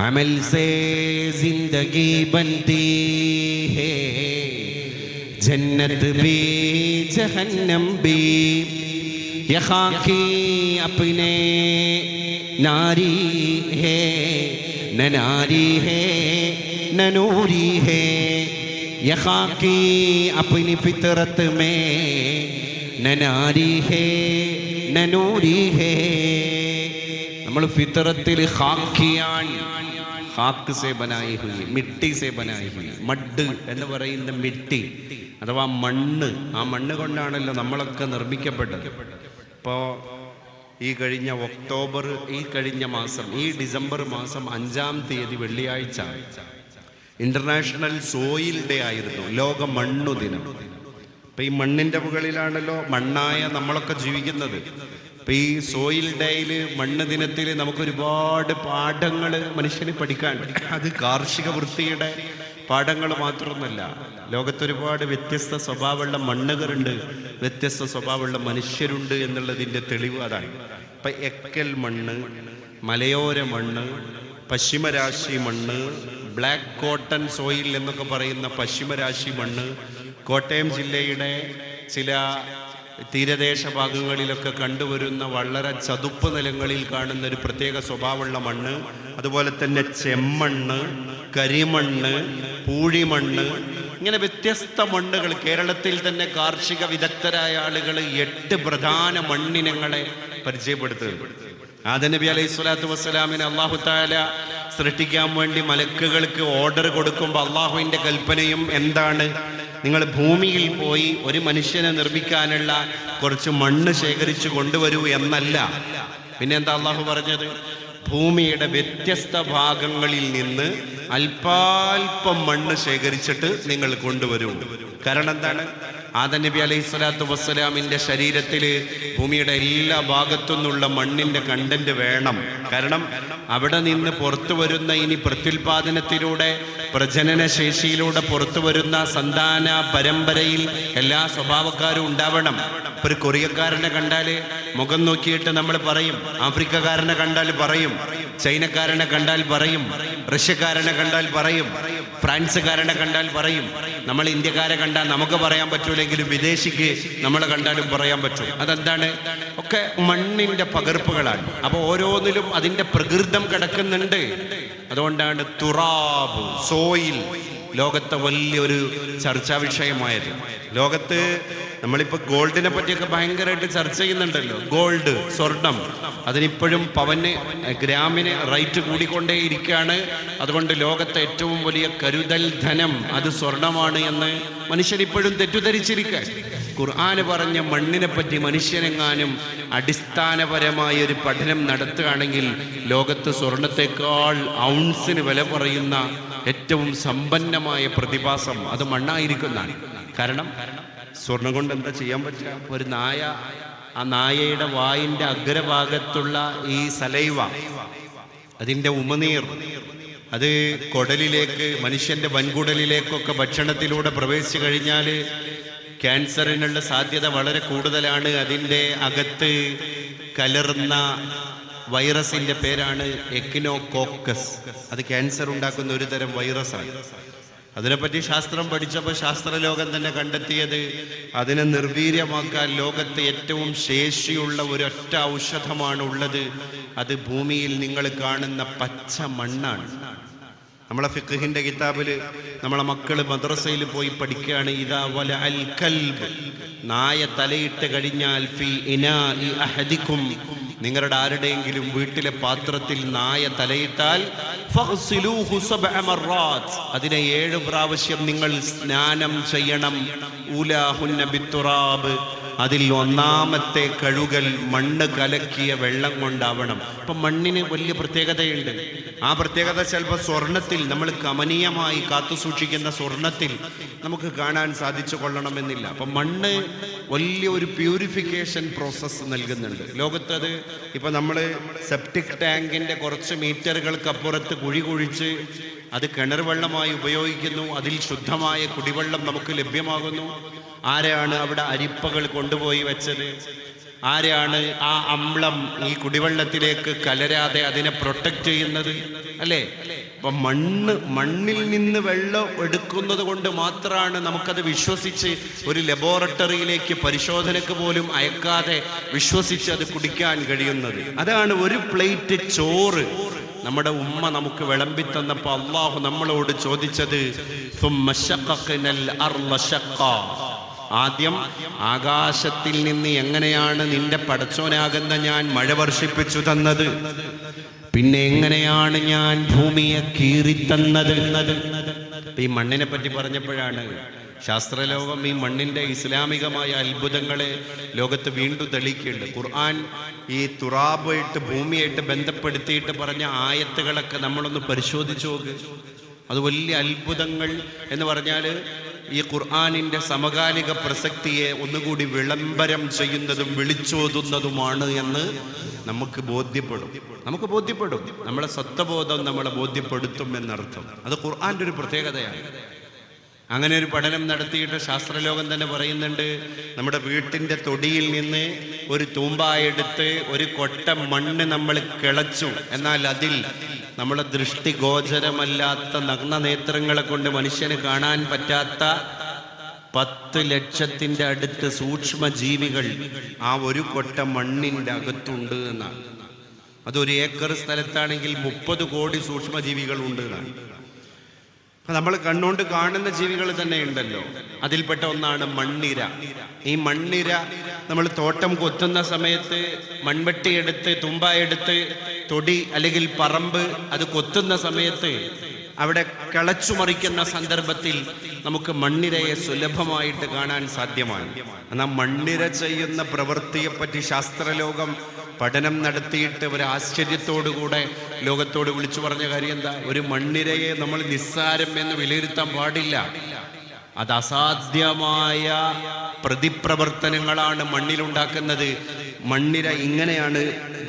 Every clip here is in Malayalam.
अमल से जिंदगी बनती है, जन्नत भी जहन्नम भी। यहाँ की अपने नारी है, न नारी है न नूरी है। यहाँ की अपनी फितरत में न नारी है न नूरी है। നമ്മൾ ഫിത്രത്തിൽ ഖാക്കിയാൻ, ഖാക്ക് സെ ബനായി ഹുയി, മിട്ടി സെ ബനായി ഹുയി. മഡ് എന്ന് പറയുന്ന മിട്ടി അഥവാ മണ്ണ്, ആ മണ്ണ് കൊണ്ടാണല്ലോ നമ്മളൊക്കെ നിർമ്മിക്കപ്പെട്ടത്. ഇപ്പോൾ ഈ കഴിഞ്ഞ മാസം ഈ ഡിസംബർ മാസം 5-ാം തീയതി വെള്ളിയാഴ്ച ഇന്റർനാഷണൽ സോയിൽ ഡേ ആയിരുന്നു, ലോക മണ്ണു ദിനം. ഇപ്പം ഈ മണ്ണിൻ്റെ മുകളിലാണല്ലോ മണ്ണായ നമ്മളൊക്കെ ജീവിക്കുന്നത്. ഇപ്പം ഈ സോയിൽ ഡേയിൽ, മണ്ണ് ദിനത്തിൽ നമുക്കൊരുപാട് പാഠങ്ങൾ മനുഷ്യന് പഠിക്കാൻ. അത് കാർഷിക വൃത്തിയുടെ പാഠങ്ങൾ മാത്രമൊന്നുമല്ല, ലോകത്തൊരുപാട് വ്യത്യസ്ത സ്വഭാവമുള്ള മണ്ണുകളുണ്ട്, വ്യത്യസ്ത സ്വഭാവമുള്ള മനുഷ്യരുണ്ട് എന്നുള്ളതിൻ്റെ തെളിവ് അതാണ്. ഇപ്പം എക്കൽ മണ്ണ്, മലയോര മണ്ണ്, പശ്ചിമരാശി മണ്ണ്, ബ്ലാക്ക് കോട്ടൺ സോയിൽ എന്നൊക്കെ പറയുന്ന പശ്ചിമരാശി മണ്ണ്, കോട്ടയം ജില്ലയുടെ ചില തീരദേശ ഭാഗങ്ങളിലൊക്കെ കണ്ടുവരുന്ന വളരെ ചതുപ്പ് നിലങ്ങളിൽ കാണുന്ന ഒരു പ്രത്യേക സ്വഭാവമുള്ള മണ്ണ്, അതുപോലെ തന്നെ ചെമ്മണ്ണ്, കരിമണ്ണ്, പൂഴിമണ്ണ്, ഇങ്ങനെ വ്യത്യസ്ത മണ്ണുകൾ. കേരളത്തിൽ തന്നെ കാർഷിക വിദഗ്ധരായ ആളുകൾ 8 പ്രധാന മണ്ണിനങ്ങളെ പരിചയപ്പെടുത്തുന്നു. ആദം നബി അലൈഹി സ്വലാത്തു വസ്സലാമിന് അല്ലാഹു തആല സൃഷ്ടിക്കാൻ വേണ്ടി മലക്കുകൾക്ക് ഓർഡർ കൊടുക്കുമ്പോൾ അള്ളാഹുവിൻ്റെ കൽപ്പനയും എന്താണ്? നിങ്ങൾ ഭൂമിയിൽ പോയി ഒരു മനുഷ്യനെ നിർമ്മിക്കാനുള്ള കുറച്ച് മണ്ണ് ശേഖരിച്ചു കൊണ്ടുവരൂ എന്നല്ല. പിന്നെ എന്താ അള്ളാഹു പറഞ്ഞത്? ഭൂമിയുടെ വ്യത്യസ്ത ഭാഗങ്ങളിൽ നിന്ന് അല്പാൽപ്പം മണ്ണ് ശേഖരിച്ചിട്ട് നിങ്ങൾ കൊണ്ടുവരൂ. കാരണം എന്താണ്? ആദം നബി അലൈഹി സ്വലാത്തു വസ്സലാമിൻ്റെ ശരീരത്തിൽ ഭൂമിയുടെ എല്ലാ ഭാഗത്തു നിന്നുള്ള മണ്ണിൻ്റെ കണ്ടന്റ് വേണം. കാരണം അവിടെ നിന്ന് പുറത്തു വരുന്ന ഇനി പ്രത്യുൽപാദനത്തിലൂടെ, പ്രജനന ശേഷിയിലൂടെ പുറത്തു വരുന്ന സന്താന പരമ്പരയിൽ എല്ലാ സ്വഭാവക്കാരും ഉണ്ടാവണം. ഒരു കൊറിയക്കാരനെ കണ്ടാൽ മുഖം നോക്കിയിട്ട് നമ്മൾ പറയും, ആഫ്രിക്കക്കാരനെ കണ്ടാൽ പറയും, ചൈനക്കാരനെ കണ്ടാൽ പറയും, റഷ്യക്കാരനെ കണ്ടാൽ പറയും, ഫ്രാൻസുകാരനെ കണ്ടാൽ പറയും. നമ്മൾ ഇന്ത്യക്കാരെ കണ്ടാൽ നമുക്ക് പറയാൻ പറ്റൂലെങ്കിലും വിദേശിക്ക് നമ്മളെ കണ്ടാലും പറയാൻ പറ്റും. അതെന്താണ്? ഒക്കെ മണ്ണിൻ്റെ പകർപ്പുകളാണ്. അപ്പോൾ ഓരോന്നിലും അതിൻ്റെ പ്രകൃതം കിടക്കുന്നുണ്ട്. അതുകൊണ്ടാണ് തുറാബ്, സോയിൽ ലോകത്തെ വലിയൊരു ചർച്ചാ വിഷയമായത്. ലോകത്ത് നമ്മളിപ്പോൾ ഗോൾഡിനെ പറ്റിയൊക്കെ ഭയങ്കരമായിട്ട് ചർച്ച ചെയ്യുന്നുണ്ടല്ലോ. ഗോൾഡ്, സ്വർണം, അതിനിപ്പോഴും പവന്, ഗ്രാമിന് റേറ്റ് കൂടിക്കൊണ്ടേ ഇരിക്കുകയാണ്. അതുകൊണ്ട് ലോകത്തെ ഏറ്റവും വലിയ കരുതൽ ധനം അത് സ്വർണമാണ് എന്ന് മനുഷ്യനിപ്പോഴും തെറ്റിദ്ധരിച്ചിരിക്കുക. ഖുർആന് പറഞ്ഞ മണ്ണിനെ പറ്റി മനുഷ്യനെങ്ങാനും അടിസ്ഥാനപരമായ ഒരു പഠനം നടത്തുകയാണെങ്കിൽ ലോകത്ത് സ്വർണത്തെക്കാൾ ഔൺസിന് വില പറയുന്ന ഏറ്റവും സമ്പന്നമായ പ്രതിഭാസം അത് മണ്ണായിരിക്കുന്നതാണ്. കാരണം സ്വർണം കൊണ്ട് എന്താ ചെയ്യാൻ പറ്റുക? ഒരു നായ, ആ നായയുടെ വായിൻ്റെ അഗ്രഭാഗത്തുള്ള ഈ സലൈവ, അതിൻ്റെ ഉമനീർ, അത് കുടലിലേക്ക്, മനുഷ്യൻ്റെ വൻകുടലിലേക്കൊക്കെ ഭക്ഷണത്തിലൂടെ പ്രവേശിച്ചു കഴിഞ്ഞാൽ ക്യാൻസറിനുള്ള സാധ്യത വളരെ കൂടുതലാണ്. അതിൻ്റെ അകത്ത് കലർന്ന വൈറസിൻ്റെ പേരാണ് എക്കിനോകോക്കസ്. അത് ക്യാൻസർ ഉണ്ടാക്കുന്ന ഒരു തരം വൈറസാണ്. അതിനെപ്പറ്റി ശാസ്ത്രം പഠിച്ചപ്പോൾ ശാസ്ത്രലോകം തന്നെ കണ്ടെത്തിയത് അതിനെ നിർവീര്യമാക്കാൻ ലോകത്ത് ഏറ്റവും ശേഷിയുള്ള ഒരൊറ്റ ഔഷധമാണ് ഉള്ളത്. അത് ഭൂമിയിൽ നിങ്ങൾ കാണുന്ന പച്ച മണ്ണാണ്. നമ്മളെ ഫിഖ്ഹിന്റെ കിതാബിൽ നമ്മളെ മക്കൾ മദ്രസയിൽ പോയി പഠിക്കുകയാണ്. ഇദാ വല അൽ കൽബ്, നായ തലയിട്ട് കഴിഞ്ഞാൽ ഫി ഇനാഇ അഹദിക്കും, നിങ്ങളുടെ ആരുടെയെങ്കിലും വീട്ടിലെ പാത്രത്തിൽ നായ തലയിട്ടാൽ ഫഗ്സിലൂഹു സബ്അ മർറാത്ത്, അതിനെ 7 പ്രാവശ്യം നിങ്ങൾ സ്നാനം ചെയ്യണം. ഊലാഹുന്ന ബിത്തുറാബ്, അതിൽ 1ാമത്തെ കഴുകൽ മണ്ണ് കലക്കിയ വെള്ളം കൊണ്ടാവണം. അപ്പം മണ്ണിന് വലിയ പ്രത്യേകതയുണ്ട്. ആ പ്രത്യേകത ചിലപ്പോൾ സ്വർണത്തിൽ, നമ്മൾ കമനീയമായി കാത്തു സൂക്ഷിക്കുന്ന സ്വർണത്തിൽ നമുക്ക് കാണാൻ സാധിച്ചു കൊള്ളണമെന്നില്ല. അപ്പം മണ്ണ് വലിയ ഒരു പ്യൂരിഫിക്കേഷൻ പ്രോസസ്സ് നൽകുന്നുണ്ട് ലോകത്തത്. ഇപ്പം നമ്മൾ സെപ്റ്റിക് ടാങ്കിൻ്റെ കുറച്ച് മീറ്ററുകൾക്കപ്പുറത്ത് കുഴി കുഴിച്ച് അത് കിണർ വെള്ളമായി ഉപയോഗിക്കുന്നു. അതിൽ ശുദ്ധമായ കുടിവെള്ളം നമുക്ക് ലഭ്യമാകുന്നു. ആരാണ് അവിടെ അരിപ്പകൾ കൊണ്ടുപോയി വെച്ചത്? ആരാണ് ആ അമ്ലം ഈ കുടിവെള്ളത്തിലേക്ക് കലരാതെ അതിനെ പ്രൊട്ടക്റ്റ് ചെയ്യുന്നത്? അല്ലേ? അപ്പൊ മണ്ണിൽ നിന്ന് വെള്ളം എടുക്കുന്നത് കൊണ്ട് മാത്രമാണ് നമുക്കത് വിശ്വസിച്ച് ഒരു ലബോറട്ടറിയിലേക്ക് പരിശോധനയ്ക്ക് പോലും അയക്കാതെ വിശ്വസിച്ച് അത് കുടിക്കാൻ കഴിയുന്നത്. അതാണ് ഒരു പ്ലേറ്റ് ചോറ് നമ്മുടെ ഉമ്മ നമുക്ക് വിളമ്പി തന്നപ്പോൾ അള്ളാഹു നമ്മളോട് ചോദിച്ചത്, ആദ്യം ആകാശത്തിൽ നിന്ന് എങ്ങനെയാണ് നിന്റെ പടച്ചോനാകുന്ന ഞാൻ മഴ വർഷിപ്പിച്ചു തന്നത്, പിന്നെ എങ്ങനെയാണ് ഞാൻ ഭൂമിയെ കീറിത്തന്നത്. ഈ മണ്ണിനെ പറ്റി പറഞ്ഞപ്പോഴാണ് ശാസ്ത്രലോകം ഈ മണ്ണിന്റെ ഇസ്ലാമികമായ അത്ഭുതങ്ങളെ ലോകത്ത് വീണ്ടും തെളിയിക്കുന്നുണ്ട്. ഖുർആൻ ഈ തുറാബായിട്ട് ഭൂമിയായിട്ട് ബന്ധപ്പെടുത്തിയിട്ട് പറഞ്ഞ ആയത്തുകളൊക്കെ നമ്മളൊന്ന് പരിശോധിച്ചു നോക്ക്. അത് വലിയ അത്ഭുതങ്ങൾ എന്ന് പറഞ്ഞാൽ ഈ ഖുർആനിന്റെ സമകാലിക പ്രസക്തിയെ ഒന്നുകൂടി വിളംബരം ചെയ്യുന്നതും വിളിച്ചോതുന്നതുമാണ് എന്ന് നമുക്ക് ബോധ്യപ്പെടും. നമ്മളെ സത്വബോധം നമ്മളെ ബോധ്യപ്പെടുത്തും എന്നർത്ഥം. അത് ഖുർആന്റെ ഒരു പ്രത്യേകതയാണ്. അങ്ങനെ ഒരു പഠനം നടത്തിയിട്ട് ശാസ്ത്രലോകം തന്നെ പറയുന്നുണ്ട്, നമ്മുടെ വീട്ടിൻ്റെ തൊടിയിൽ നിന്ന് ഒരു തൂമ്പായെടുത്ത് ഒരു കൊട്ട മണ്ണ് നമ്മൾ കിളച്ചു, എന്നാൽ അതിൽ നമ്മളെ ദൃഷ്ടിഗോചരമല്ലാത്ത നഗ്ന നേത്രങ്ങളെ കൊണ്ട് മനുഷ്യന് കാണാൻ പറ്റാത്ത 10 ലക്ഷത്തിൻ്റെ അടുത്ത് സൂക്ഷ്മജീവികൾ ആ ഒരു കൊട്ട മണ്ണിൻ്റെ അകത്തുണ്ട് എന്നാണ്. അതൊരു ഏക്കർ സ്ഥലത്താണെങ്കിൽ 30 കോടി സൂക്ഷ്മജീവികൾ ഉണ്ട് എന്നാണ്. നമ്മൾ കണ്ണുകൊണ്ട് കാണുന്ന ജീവികൾ തന്നെ ഉണ്ടല്ലോ. അതിൽപ്പെട്ട ഒന്നാണ് മണ്ണിര. ഈ മണ്ണിര നമ്മൾ തോട്ടം കൊത്തുന്ന സമയത്ത് മൺവെട്ടിയെടുത്ത് തുമ്പായെടുത്ത് തൊടി അല്ലെങ്കിൽ പറമ്പ് അത് കൊത്തുന്ന സമയത്ത് അവിടെ കിളച്ചു മറിക്കുന്ന സന്ദർഭത്തിൽ നമുക്ക് മണ്ണിരയെ സുലഭമായിട്ട് കാണാൻ സാധ്യമാണ്. എന്നാൽ മണ്ണിര ചെയ്യുന്ന പ്രവൃത്തിയെപ്പറ്റി ശാസ്ത്രലോകം പഠനം നടത്തിയിട്ട് ഒരു ആശ്ചര്യത്തോടുകൂടെ ലോകത്തോട് വിളിച്ചു പറഞ്ഞ കാര്യം എന്താ? ഒരു മണ്ണിരയെ നമ്മൾ നിസ്സാരം എന്ന് വിലയിരുത്താൻ പാടില്ല. അത് അസാധ്യമായ പ്രതിപ്രവർത്തനങ്ങളാണ് മണ്ണിലുണ്ടാക്കുന്നത്. മണ്ണിര ഇങ്ങനെയാണ്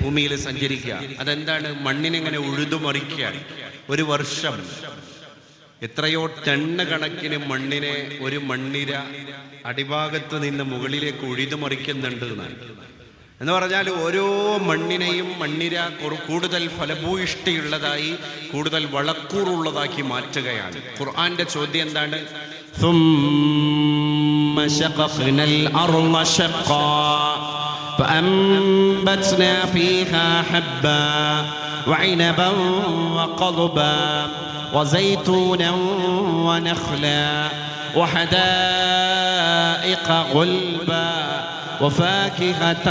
ഭൂമിയിൽ സഞ്ചരിക്കുക. അതെന്താണ്? മണ്ണിനെങ്ങനെ ഉഴുതുമറിക്കുക. ഒരു വർഷം എത്രയോ ടണ്ണ് കണക്കിന് മണ്ണിനെ ഒരു മണ്ണിര അടിഭാഗത്ത് നിന്ന് മുകളിലേക്ക് ഉഴുതുമറിക്കുന്നുണ്ട് എന്ന് പറഞ്ഞാൽ ഓരോ മണ്ണിനെയും മണ്ണിര കൂടുതൽ ഫലഭൂയിഷ്ടിയുള്ളതായി കൂടുതൽ വളക്കൂറുള്ളതാക്കി മാറ്റുകയാണ്. ഖുർആന്റെ ചോദ്യം എന്താണ്? ثم شققنا الأرض شقا فأنبتنا فيها حبا وعنبا وقضبا وزيتونا ونخلا وحدائق غلبا وفاكهة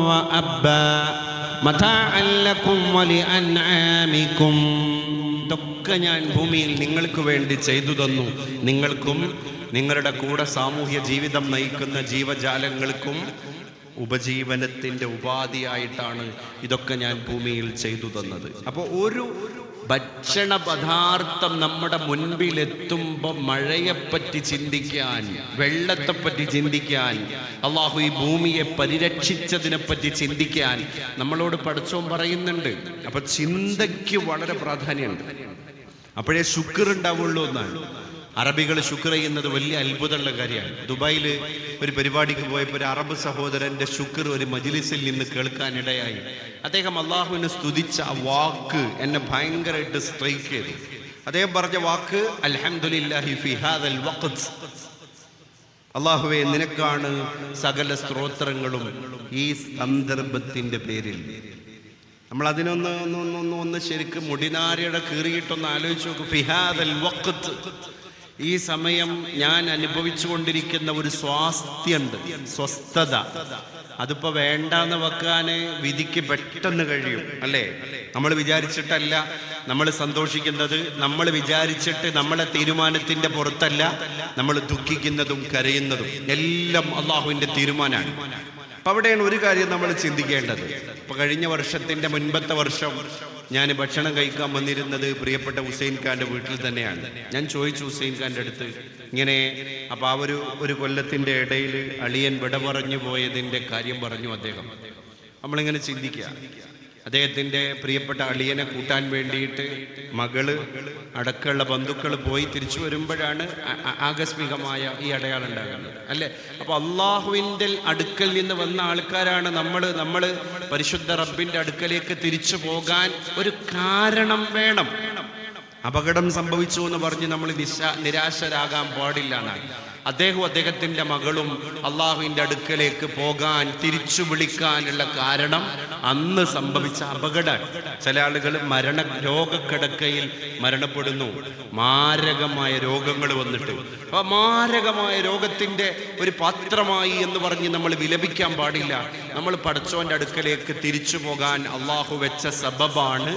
وأبا متاعا لكم ولأنعامكم. ഇതൊക്കെ ഞാൻ ഭൂമിയിൽ നിങ്ങൾക്ക് വേണ്ടി ചെയ്തു തന്നു. നിങ്ങൾക്കും നിങ്ങളുടെ കൂടെ സാമൂഹ്യ ജീവിതം നയിക്കുന്ന ജീവജാലങ്ങൾക്കും ഉപജീവനത്തിൻ്റെ ഉപാധിയായിട്ടാണ് ഇതൊക്കെ ഞാൻ ഭൂമിയിൽ ചെയ്തു തന്നത്. അപ്പോൾ ഒരു ഭക്ഷണ പദാർത്ഥം നമ്മുടെ മുൻപിലെത്തുമ്പോൾ മഴയെപ്പറ്റി ചിന്തിക്കാൻ, വെള്ളത്തെപ്പറ്റി ചിന്തിക്കാൻ, അള്ളാഹു ഈ ഭൂമിയെ പരിരക്ഷിച്ചതിനെപ്പറ്റി ചിന്തിക്കാൻ നമ്മളോട് പടച്ചോൻ പറയുന്നുണ്ട്. അപ്പൊ ചിന്തയ്ക്ക് വളരെ പ്രാധാന്യമുണ്ട്. അപ്പോഴേ ശുക്ർ ഉണ്ടാവുള്ളൂ എന്നാണ്. അറബികൾ ശുക്ർ ചെയ്യുന്നത് വലിയ അത്ഭുതമുള്ള കാര്യമാണ്. ദുബായിൽ ഒരു പരിപാടിക്ക് പോയപ്പോൾ ഒരു അറബ് സഹോദരന്റെ ശുക്ർ ഒരു മജ്ലിസിൽ നിന്ന് കേൾക്കാനിടയായി. അദ്ദേഹം അള്ളാഹുവിനെ സ്തുതിച്ച ആ വാക്ക് എന്നെ ഭയങ്കരമായിട്ട് സ്ട്രൈക്ക് ചെയ്തു. അദ്ദേഹം പറഞ്ഞ വാക്ക് അൽഹംദുലില്ലാഹി ഫി ഹാദൽ വഖ്ത്. അള്ളാഹുവേ, നിനക്കാണ് സകല സ്തോത്രങ്ങളും ഈ സന്ദർഭത്തിന്റെ പേരിൽ. നമ്മൾ അതിനൊന്ന് ശരിക്കും മുടിനാരിയുടെ കീറിയിട്ടൊന്ന് ആലോചിച്ച് നോക്കും. ഫി ഹാദൽ വഖ്ത്, ഈ സമയം ഞാൻ അനുഭവിച്ചു കൊണ്ടിരിക്കുന്ന ഒരു സ്വാസ്ഥ്യമുണ്ട്, സ്വസ്ഥത. അതിപ്പോ വേണ്ടാന്ന് വെക്കാന് വിധിക്ക് പെട്ടെന്ന് കഴിയും, അല്ലേ? നമ്മൾ വിചാരിച്ചിട്ടല്ല നമ്മൾ സന്തോഷിക്കുന്നത്, നമ്മൾ വിചാരിച്ചിട്ട് നമ്മളെ തീരുമാനത്തിന്റെ പുറത്തല്ല നമ്മൾ ദുഃഖിക്കുന്നതും കരയുന്നതും എല്ലാം അള്ളാഹുവിന്റെ തീരുമാനമാണ്. അപ്പൊ അവിടെയാണ് ഒരു കാര്യം നമ്മൾ ചിന്തിക്കേണ്ടത്. ഇപ്പൊ കഴിഞ്ഞ വർഷത്തിന്റെ മുൻപത്തെ വർഷം ഞാൻ ഭക്ഷണം കഴിക്കാൻ വന്നിരുന്നത് പ്രിയപ്പെട്ട ഹുസൈൻ ഖാന്റെ വീട്ടിൽ തന്നെയാണ്. ഞാൻ ചോദിച്ചു ഹുസൈൻ ഖാന്റെ അടുത്ത് ഇങ്ങനെ. അപ്പൊ ആ ഒരു കൊല്ലത്തിന്റെ ഇടയിൽ അളിയൻ വിട പറഞ്ഞു പോയതിന്റെ കാര്യം പറഞ്ഞു അദ്ദേഹം. നമ്മളിങ്ങനെ ചിന്തിക്കുക, അദ്ദേഹത്തിൻ്റെ പ്രിയപ്പെട്ട അളിയനെ കൂട്ടാൻ വേണ്ടിയിട്ട് മകള് അടക്കമുള്ള ബന്ധുക്കൾ പോയി തിരിച്ചു വരുമ്പോഴാണ് ആകസ്മികമായ ഈ അടയാളം ഉണ്ടാകുന്നത്, അല്ലേ? അപ്പോൾ അള്ളാഹുവിൻ്റെ അടുക്കൽ നിന്ന് വന്ന ആൾക്കാരാണ് നമ്മൾ പരിശുദ്ധ റബ്ബിൻ്റെ അടുക്കലേക്ക് തിരിച്ചു പോകാൻ ഒരു കാരണം വേണം. അപകടം സംഭവിച്ചു എന്ന് പറഞ്ഞ് നമ്മൾ നിരാശരാകാൻ പാടില്ല എന്നാണ്. അദ്ദേഹത്തിൻ്റെ മകളും അള്ളാഹുവിൻ്റെ അടുക്കലേക്ക് പോകാൻ തിരിച്ചു വിളിക്കാനുള്ള കാരണം അന്ന് സംഭവിച്ച അപകടം. ചില ആളുകൾ രോഗക്കിടക്കയിൽ മരണപ്പെടുന്നു, മാരകമായ രോഗങ്ങൾ വന്നിട്ട്. അപ്പോൾ മാരകമായ രോഗത്തിൻ്റെ ഒരു പാത്രമായി എന്ന് പറഞ്ഞ് നമ്മൾ വിലപിക്കാൻ പാടില്ല. നമ്മൾ പടച്ചോൻ്റെ അടുക്കലേക്ക് തിരിച്ചു പോകാൻ അള്ളാഹു വെച്ച സബബാണ്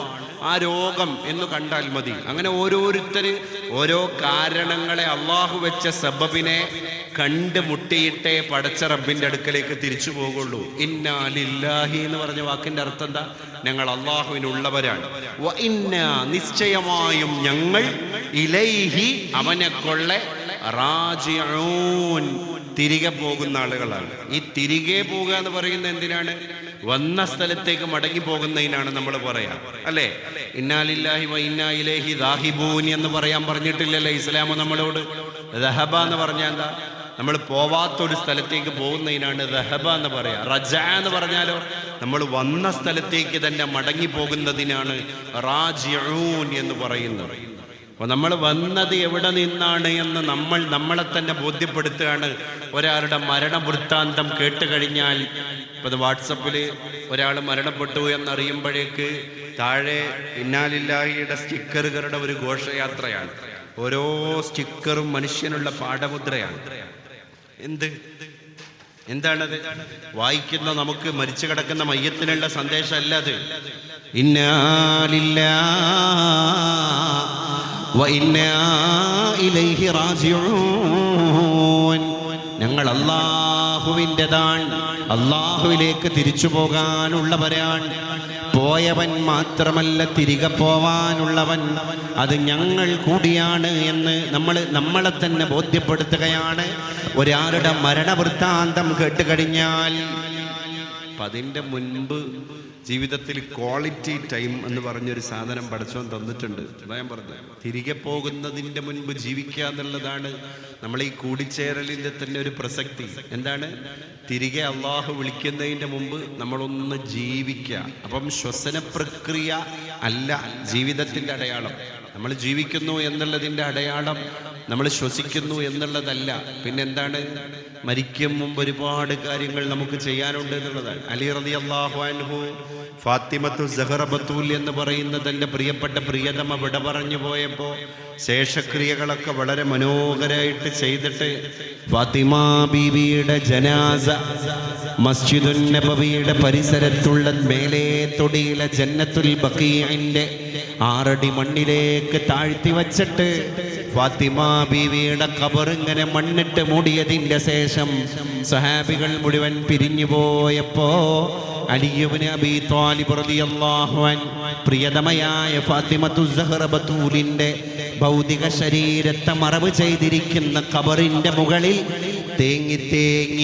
ആ രോഗം എന്ന് കണ്ടാൽ മതി. അങ്ങനെ ഓരോരുത്തര് ഓരോ കാരണങ്ങളെ അള്ളാഹു വെച്ച സബബിനെ കണ്ടുമുട്ടിയിട്ടേ പടച്ച റബ്ബിന്റെ അടുക്കലേക്ക് തിരിച്ചു പോകുള്ളൂ. ഇന്നാ ലില്ലാഹി എന്ന് പറഞ്ഞ വാക്കിന്റെ അർത്ഥം എന്താ? ഞങ്ങൾ അള്ളാഹുവിനുള്ളവരാണ്. വ ഇന്നാ, നിശ്ചയമായും ഞങ്ങൾ, ഇലൈഹി, അവനെ കൊള്ളെ, റാജിഊൻ, തിരികെ പോകുന്ന ആളുകളാണ്. ഈ തിരികെ പോകുക എന്ന് പറയുന്നത് എന്തിനാണ്? വന്ന സ്ഥലത്തേക്ക് മടങ്ങി പോകുന്നതിനാണ് നമ്മൾ പറയാ, അല്ലേ? ഇന്നാ ലില്ലാഹി വ ഇന്നാ ഇലൈഹി ദാഹിബൂൻ എന്ന് പറയാൻ പറഞ്ഞിട്ടില്ലല്ലോ ഇസ്ലാം നമ്മളോട്. ദഹബ എന്ന് പറഞ്ഞാൽ എന്താ? നമ്മൾ പോവാത്തൊരു സ്ഥലത്തേക്ക് പോകുന്നതിനാണ് ദഹബ എന്ന് പറയാ. റജ എന്ന് പറഞ്ഞാലോ നമ്മൾ വന്ന സ്ഥലത്തേക്ക് തന്നെ മടങ്ങി പോകുന്നതിനാണ് റാജിഊൻ എന്ന് പറയുന്നത്. അപ്പോൾ നമ്മൾ വന്നത് എവിടെ നിന്നാണ് എന്ന് നമ്മളെ തന്നെ ബോധ്യപ്പെടുത്തുകയാണ്. ഒരാളുടെ മരണവൃത്താന്തം കേട്ട് കഴിഞ്ഞാൽ, ഇപ്പോൾ വാട്സപ്പിൽ ഒരാൾ മരണപ്പെട്ടു എന്നറിയുമ്പോഴേക്ക് താഴെ ഇന്നാലില്ലാഹിയുടെ സ്റ്റിക്കറുകളുടെ ഒരു ഘോഷയാത്രയാണ്. ഓരോ സ്റ്റിക്കറും മനുഷ്യനുള്ള പാഠമുദ്രയാണ്. എന്താണത്? വായിക്കുന്ന നമുക്ക് മരിച്ചു കിടക്കുന്ന മയ്യത്തിനുള്ള സന്ദേശമല്ല അത്. ഇന്നാ ലില്ലാഹി വ ഇന്നാ ഇലൈഹി റാജിഊൻ, ഞങ്ങൾ അല്ലാഹുവിൻ്റെതാണ്, അല്ലാഹുവിലേക്ക് തിരിച്ചു പോകാനുള്ളവരാണ്. പോയവൻ മാത്രമല്ല, തിരികെ പോവാനുള്ളവൻ അത് ഞങ്ങൾ കൂടിയാണ് എന്ന് നമ്മളെ തന്നെ ബോധ്യപ്പെടുത്തുകയാണ്. ഒരാളുടെ മരണവൃത്താന്തം കേട്ട് കഴിഞ്ഞാൽ അപ്പം അതിൻ്റെ മുൻപ് ജീവിതത്തിൽ ക്വാളിറ്റി ടൈം എന്ന് പറഞ്ഞൊരു സാധനം പടച്ചോൻ തന്നിട്ടുണ്ട്. അതാ ഞാൻ പറഞ്ഞത്, തിരികെ പോകുന്നതിൻ്റെ മുൻപ് ജീവിക്കുക എന്നുള്ളതാണ് നമ്മൾ ഈ കൂടിച്ചേരലിൻ്റെ തന്നെ ഒരു പ്രസക്തി. എന്താണ്? തിരികെ അള്ളാഹു വിളിക്കുന്നതിൻ്റെ മുമ്പ് നമ്മളൊന്ന് ജീവിക്കുക. അപ്പം ശ്വസന പ്രക്രിയ അല്ല ജീവിതത്തിൻ്റെ അടയാളം. നമ്മൾ ജീവിക്കുന്നു എന്നുള്ളതിൻ്റെ അടയാളം നമ്മൾ ശ്വസിക്കുന്നു എന്നുള്ളതല്ല. പിന്നെന്താണ്? മരിക്കും മുമ്പ് ഒരുപാട് കാര്യങ്ങൾ നമുക്ക് ചെയ്യാനുണ്ട് എന്നുള്ളതാണ്. അലി റളിയല്ലാഹു അൻഹു ഫാത്തിമത്തു സഹറ ബത്തൂൽ എന്ന് പറയുന്ന തൻ്റെ പ്രിയപ്പെട്ട പ്രിയതമ വിട പറഞ്ഞു പോയപ്പോൾ ശേഷക്രിയകളൊക്കെ വളരെ മനോഹരമായിട്ട് ചെയ്തിട്ട് ഫാത്തിമ ബീവിയുടെ ജനാസ മസ്ജിദുൻ നബവിയുടെ പരിസരത്തുള്ള മേലേ തൊടിയിലെ ജന്നത്തുൽ ബഖീഇന്റെ 6 അടി മണ്ണിലേക്ക് താഴ്ത്തി വച്ചിട്ട് ഫാത്തിമ ബീവിയുടെ ഖബർ ഇങ്ങനെ മണ്ണിട്ട് മൂടിയതിൻ്റെ ശേഷം സഹാബികൾ മുഴുവൻ പിരിഞ്ഞു പോയപ്പോ അലി ഇബ്നു അബീ ത്വാലിബ് റളിയല്ലാഹു അൻഹു പ്രിയതമയായ ഫാത്തിമത്തു സഹറ ബത്തൂലിന്റെ ഭൗതിക ശരീരത്തെ മറവ് ചെയ്തിരിക്കുന്ന ഖബറിന്റെ മുകളിൽ തേങ്ങി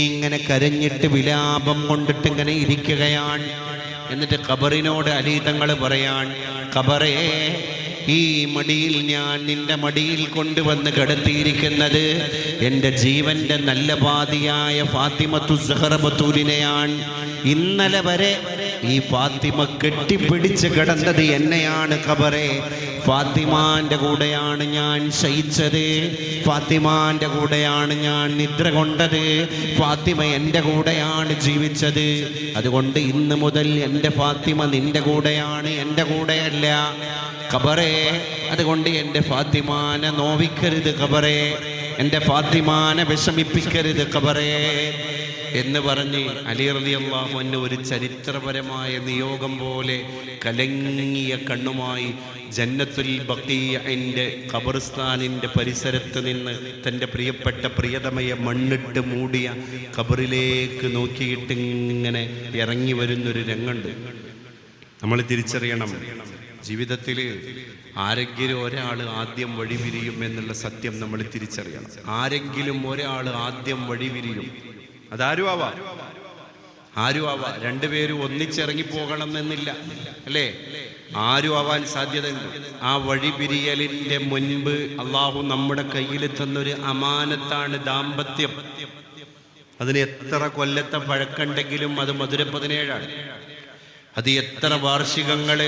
ഇങ്ങനെ കരഞ്ഞിട്ട് വിലാപം കൊണ്ടിട്ട് ഇങ്ങനെ ഇരിക്കുകയാണ്. എന്നിട്ട് ഖബറിനോട് അലി തങ്ങൾ പറയാൻ, ഖബറേ, ഈ മടിയിൽ ഞാൻ നിന്റെ മടിയിൽ കൊണ്ടുവന്ന് കിടത്തിയിരിക്കുന്നത് എൻ്റെ ജീവന്റെ നല്ല പാതിയായ ഫാത്തിമത്തു സഹറ ബത്തൂലിനെയാണ്. ഇന്നലെ വരെ ഈ ഫാത്തിമ കെട്ടിപ്പിടിച്ച് കിടന്നത് എന്നെയാണ്. ഖബറേ, ഫാത്തിമാന്റെ കൂടെയാണ് ഞാൻ ശയിച്ചത്, ഫാത്തിമാന്റെ കൂടെയാണ് ഞാൻ നിദ്ര കൊണ്ടത്, ഫാത്തിമ എൻ്റെ കൂടെയാണ് ജീവിച്ചത്. അതുകൊണ്ട് ഇന്ന് മുതൽ എൻ്റെ ഫാത്തിമ നിന്റെ കൂടെയാണ്, എൻ്റെ കൂടെയല്ല. ഖബറേ, അതുകൊണ്ട് എൻ്റെ ഫാത്തിമാനെ നോവിക്കരുത് ഖബറേ, എൻ്റെ ഫാത്തിമാനെ വിഷമിപ്പിക്കരുത് ഖബറേ എന്ന് പറഞ്ഞ് അലി റളിയല്ലാഹു അൻഹു ഒരു ചരിത്രപരമായ നിയോഗം പോലെ കലങ്ങിയ കണ്ണുമായി ജന്നത്തുൽ ബഖീഇന്റെ ഖബർസ്ഥാനിൻ്റെ പരിസരത്ത് നിന്ന് തൻ്റെ പ്രിയപ്പെട്ട പ്രിയതമയെ മണ്ണിട്ട് മൂടിയ ഖബറിലേക്ക് നോക്കിയിട്ട് ഇങ്ങനെ ഇറങ്ങി വരുന്നൊരു രംഗമുണ്ട്. നമ്മൾ തിരിച്ചറിയണം, ജീവിതത്തിൽ ആരെങ്കിലും ഒരാൾ ആദ്യം വഴിപിരിയും എന്നുള്ള സത്യം നമ്മൾ തിരിച്ചറിയണം. ആരെങ്കിലും ഒരാൾ ആദ്യം വഴിപിരിയും. അതാരും ആവാം, ആരും ആവാം. രണ്ടുപേരും ഒന്നിച്ചിറങ്ങിപ്പോകണം എന്നില്ല, അല്ലേ? ആരും ആവാൻ സാധ്യതയുണ്ട്. ആ വഴി പിരിയലിന്റെ മുൻപ് അള്ളാഹു നമ്മുടെ കയ്യിൽ തന്നൊരു അമാനത്താണ് ദാമ്പത്യം. അതിന് എത്ര കൊല്ലത്തെ പഴക്കമുണ്ടെങ്കിലും അത് മധുര 17ആണ്. അത് എത്ര വാർഷികങ്ങള്,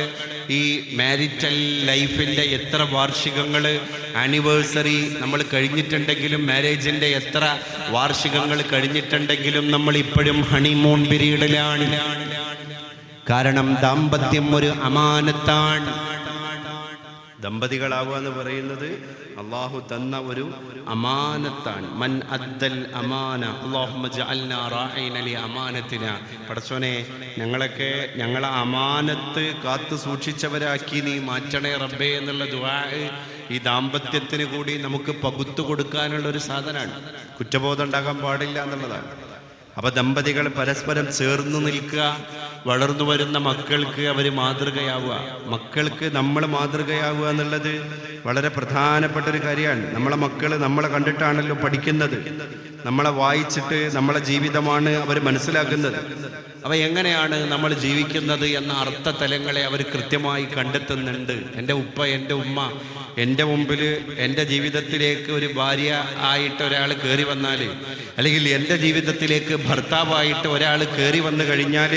ഈ മാരിറ്റൽ ലൈഫിന്റെ എത്ര വാർഷികങ്ങള്, ആനിവേഴ്സറി നമ്മൾ കഴിഞ്ഞിട്ടുണ്ടെങ്കിലും, മാരേജിന്റെ എത്ര വാർഷികങ്ങൾ കഴിഞ്ഞിട്ടുണ്ടെങ്കിലും നമ്മൾ ഇപ്പോഴും ഹണിമൂൺ പീരീഡിലാണ്. കാരണം ദാമ്പത്യം ഒരു അമാനത്താണ്. ദമ്പതികളാവുക എന്ന് പറയുന്നത് അള്ളാഹു തന്ന ഒരു അമാനത്താണ്. മൻ അദ്ദൽ അമാന അല്ലാഹുമ്മ ജഅൽനാ റാഇന ലി അമാനത്തിന. പടച്ചോനെ, ഞങ്ങളെ അമാനത്ത് കാത്തു സൂക്ഷിച്ചവരാക്കി നീ മാറ്റണേ റബ്ബേ എന്നുള്ള ദുആ ഈ ദാമ്പത്യത്തിന് കൂടി നമുക്ക് പകുത്തു കൊടുക്കാനുള്ള ഒരു സാധനമാണ്. കുറ്റബോധം ഉണ്ടാകാൻ പാടില്ല എന്നുള്ളതാണ്. അപ്പൊ ദമ്പതികൾ പരസ്പരം ചേർന്ന് നിൽക്കുക, വളർന്നു വരുന്ന മക്കൾക്ക് അവർ മാതൃകയാവുക. മക്കൾക്ക് നമ്മൾ മാതൃകയാവുക എന്നുള്ളത് വളരെ പ്രധാനപ്പെട്ട ഒരു കാര്യമാണ്. നമ്മളെ മക്കൾ നമ്മളെ കണ്ടിട്ടാണല്ലോ പഠിക്കുന്നത്, നമ്മളെ വായിച്ചിട്ട് നമ്മളെ ജീവിതമാണ് അവർ മനസ്സിലാക്കുന്നത്. അവ എങ്ങനെയാണ് നമ്മൾ ജീവിക്കുന്നത് എന്ന അർത്ഥതലങ്ങളെ അവർ കൃത്യമായി കണ്ടെത്തുന്നുണ്ട്. എൻ്റെ ഉപ്പ, എൻ്റെ ഉമ്മ എൻ്റെ മുമ്പിൽ എൻ്റെ ജീവിതത്തിലേക്ക് ഒരു ഭാര്യ ആയിട്ട് ഒരാൾ കയറി വന്നാൽ, അല്ലെങ്കിൽ എൻ്റെ ജീവിതത്തിലേക്ക് ഭർത്താവായിട്ട് ഒരാൾ കയറി വന്നു കഴിഞ്ഞാൽ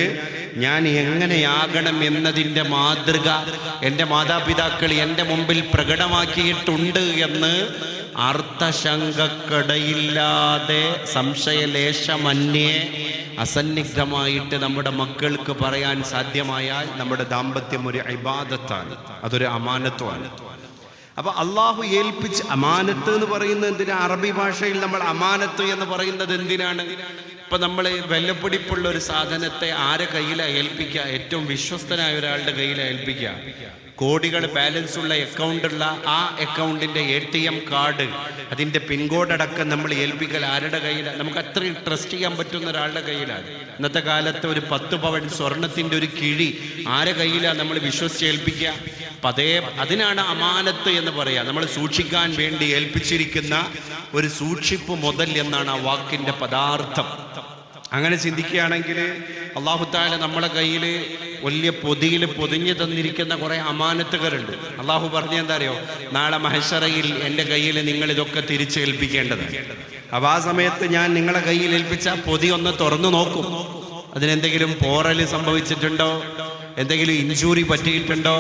ഞാൻ എങ്ങനെയാകണം എന്നതിൻ്റെ മാതൃക എൻ്റെ മാതാപിതാക്കൾ എൻ്റെ മുമ്പിൽ പ്രകടമാക്കിയിട്ടുണ്ട് എന്ന് അർത്ഥശങ്കക്കടയില്ലാതെ സംശയലേശമന്യേ അസന്നിഗ്ധമായിട്ട് നമ്മുടെ മക്കൾക്ക് പറയാൻ സാധ്യമായാൽ നമ്മുടെ ദാമ്പത്യം ഒരു ഇബാദത്താണ്, അതൊരു അമാനത്വമാണ്. അപ്പൊ അള്ളാഹു ഏൽപ്പിച്ച അമാനത്ത് എന്ന് പറയുന്നത് എന്തിനാ? അറബി ഭാഷയിൽ നമ്മൾ അമാനത്ത് എന്ന് പറയുന്നത് എന്തിനാണ്? ഇപ്പൊ നമ്മൾ വിലപിടിപ്പുള്ള ഒരു സാധനത്തെ ആരെ കയ്യിലാണ് ഏൽപ്പിക്കുക? ഏറ്റവും വിശ്വസ്തനായ ഒരാളുടെ കയ്യിലാണ് ഏൽപ്പിക്കുക. കോടികൾ ബാലൻസ് ഉള്ള അക്കൗണ്ടുള്ള ആ അക്കൗണ്ടിന്റെ ATM കാർഡ്, അതിന്റെ പിൻകോഡ് അടക്കം നമ്മൾ ഏൽപ്പിക്കൽ ആരുടെ കയ്യിലാണ്? നമുക്ക് അത്രയും ട്രസ്റ്റ് ചെയ്യാൻ പറ്റുന്ന ഒരാളുടെ കയ്യിലാണ്. ഇന്നത്തെ കാലത്ത് ഒരു 10 പവൻ സ്വർണത്തിന്റെ ഒരു കിഴി ആരെ കയ്യിലാണ് നമ്മൾ വിശ്വസിച്ച് ഏൽപ്പിക്കുക? അതിനാണ് അമാനത്ത് എന്ന് പറയാ. നമ്മൾ സൂക്ഷിക്കാൻ വേണ്ടി ഏൽപ്പിച്ചിരിക്കുന്ന ഒരു സൂക്ഷിപ്പ് മുതൽ എന്നാണ് ആ വാക്കിന്റെ പദാർത്ഥം. അങ്ങനെ ചിന്തിക്കുകയാണെങ്കിൽ അല്ലാഹു തആല നമ്മളെ കയ്യിൽ വലിയ പൊതിയിൽ പൊതിഞ്ഞു തന്നിരിക്കുന്ന കുറെ അമാനത്തുകളുണ്ട്. അള്ളാഹു പറഞ്ഞ എന്താ അറിയോ? നാളെ മഹ്ശറയിൽ എൻ്റെ കയ്യിൽ നിങ്ങൾ ഇതൊക്കെ തിരിച്ചേൽപ്പിക്കേണ്ടതാണ്. അപ്പൊ ആ സമയത്ത് ഞാൻ നിങ്ങളെ കയ്യിൽ ഏൽപ്പിച്ച പൊതി ഒന്ന് തുറന്നു നോക്കും. അതിനെന്തെങ്കിലും പോറല് സംഭവിച്ചിട്ടുണ്ടോ, എന്തെങ്കിലും ഇഞ്ചുറി പറ്റിയിട്ടുണ്ടോ,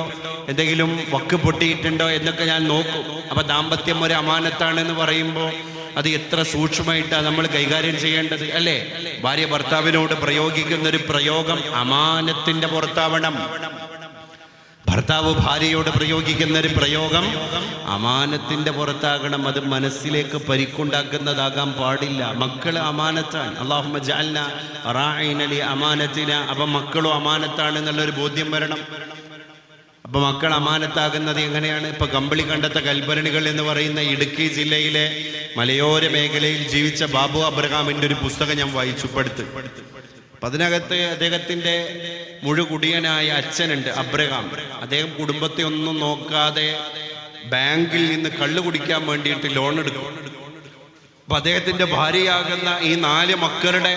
എന്തെങ്കിലും വക്ക് പൊട്ടിയിട്ടുണ്ടോ എന്നൊക്കെ ഞാൻ നോക്കും. അപ്പൊ ദാമ്പത്യം ഒരു അമാനത്താണെന്ന് പറയുമ്പോൾ അത് എത്ര സൂക്ഷ്മമായിട്ടാണ് നമ്മൾ കൈകാര്യം ചെയ്യേണ്ടത്, അല്ലേ? ഭാര്യ ഭർത്താവിനോട് പ്രയോഗിക്കുന്ന ഒരു പ്രയോഗം അമാനത്തിന്റെ പുറത്താവണം. ഭർത്താവ് ഭാര്യയോട് പ്രയോഗിക്കുന്ന ഒരു പ്രയോഗം അമാനത്തിന്റെ പുറത്താകണം. അത് മനസ്സിലേക്ക് പരിക്കുണ്ടാക്കുന്നതാകാൻ പാടില്ല. മക്കള് അമാനത്താണ്. അല്ലാഹുമ്മ ജഅൽനാ റാഇന ലി അമാനത്തിന. അപ്പൊ മക്കളും അമാനത്താണ് എന്നുള്ളൊരു ബോധ്യം വരണം. അപ്പൊ മക്കൾ അമാനത്താകുന്നത് എങ്ങനെയാണ്? ഇപ്പൊ കമ്പിളി കണ്ടത്തെ കൽഭരണികൾ എന്ന് പറയുന്ന ഇടുക്കി ജില്ലയിലെ മലയോര മേഖലയിൽ ജീവിച്ച ബാബു അബ്രഹാമിന്റെ ഒരു പുസ്തകം ഞാൻ വായിച്ചു പടുത്ത്. അപ്പൊ അതിനകത്ത് അദ്ദേഹത്തിന്റെ മുഴുകുടിയനായ അച്ഛനുണ്ട് അബ്രഹാം. അദ്ദേഹം കുടുംബത്തെ ഒന്നും നോക്കാതെ ബാങ്കിൽ നിന്ന് കള്ളു കുടിക്കാൻ വേണ്ടിയിട്ട് ലോൺ എടുക്കും. അപ്പൊ അദ്ദേഹത്തിന്റെ ഭാര്യയാകുന്ന ഈ 4 മക്കളുടെ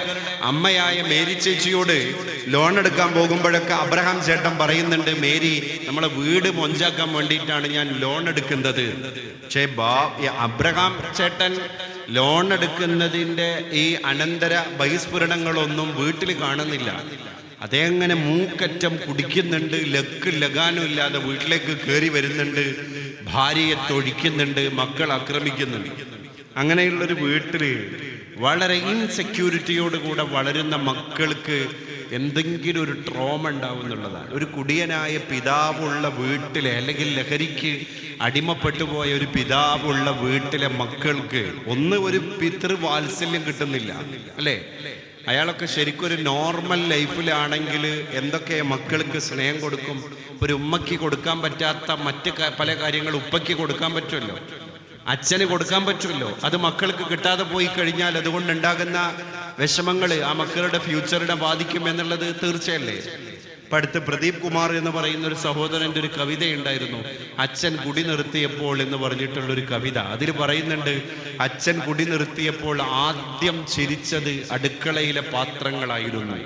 അമ്മയായ മേരി ചേച്ചിയോട് ലോൺ എടുക്കാൻ പോകുമ്പോഴൊക്കെ അബ്രഹാം ചേട്ടൻ പറയുന്നുണ്ട്, മേരി, നമ്മളെ വീട് മൊഞ്ചാക്കാൻ വേണ്ടിയിട്ടാണ് ഞാൻ ലോൺ എടുക്കുന്നത്. പക്ഷേ അബ്രഹാം ചേട്ടൻ ലോൺ എടുക്കുന്നതിന്റെ ഈ അനന്തര ബഹിസ്ഫുരണങ്ങളൊന്നും വീട്ടിൽ കാണുന്നില്ല. അദ്ദേഹം മൂക്കറ്റം കുടിക്കുന്നുണ്ട്, ലഗാനും ഇല്ലാതെ വീട്ടിലേക്ക് കയറി വരുന്നുണ്ട്, ഭാര്യയെ തൊഴിക്കുന്നുണ്ട്, മക്കൾ ആക്രമിക്കുന്നുണ്ട്. അങ്ങനെയുള്ളൊരു വീട്ടില് വളരെ ഇൻസെക്യൂരിറ്റിയോടുകൂടെ വളരുന്ന മക്കൾക്ക് എന്തെങ്കിലും ഒരു ട്രോമ ഉണ്ടാവും എന്നുള്ളതാണ്. ഒരു കുടിയനായ പിതാവുള്ള വീട്ടിലെ, അല്ലെങ്കിൽ ലഹരിക്ക് അടിമപ്പെട്ടു പോയ ഒരു പിതാവുള്ള വീട്ടിലെ മക്കൾക്ക് ഒരു പിതൃവാത്സല്യം കിട്ടുന്നില്ല, അല്ലേ? അയാളൊക്കെ ശരിക്കും ഒരു നോർമൽ ലൈഫിലാണെങ്കിൽ എന്തൊക്കെ മക്കൾക്ക് സ്നേഹം കൊടുക്കും. ഒരു ഉമ്മയ്ക്ക് കൊടുക്കാൻ പറ്റാത്ത മറ്റ് പല കാര്യങ്ങൾ ഉപ്പയ്ക്ക് കൊടുക്കാൻ പറ്റുമല്ലോ, അച്ഛന് കൊടുക്കാൻ പറ്റുമല്ലോ. അത് മക്കൾക്ക് കിട്ടാതെ പോയി കഴിഞ്ഞാൽ അതുകൊണ്ടുണ്ടാകുന്ന വിഷമങ്ങൾ ആ മക്കളുടെ ഫ്യൂച്ചറിനെ ബാധിക്കും എന്നുള്ളത് തീർച്ചയല്ലേ? ഇപ്പം അടുത്ത് പ്രദീപ് കുമാർ എന്ന് പറയുന്ന ഒരു സഹോദരൻ്റെ ഒരു കവിതയുണ്ടായിരുന്നു, അച്ഛൻ കുടി നിർത്തിയപ്പോൾ എന്ന് പറഞ്ഞിട്ടുള്ളൊരു കവിത. അതിൽ പറയുന്നുണ്ട്, അച്ഛൻ കുടി നിർത്തിയപ്പോൾ ആദ്യം ചിരിച്ചത് അടുക്കളയിലെ പാത്രങ്ങളായിരുന്നു.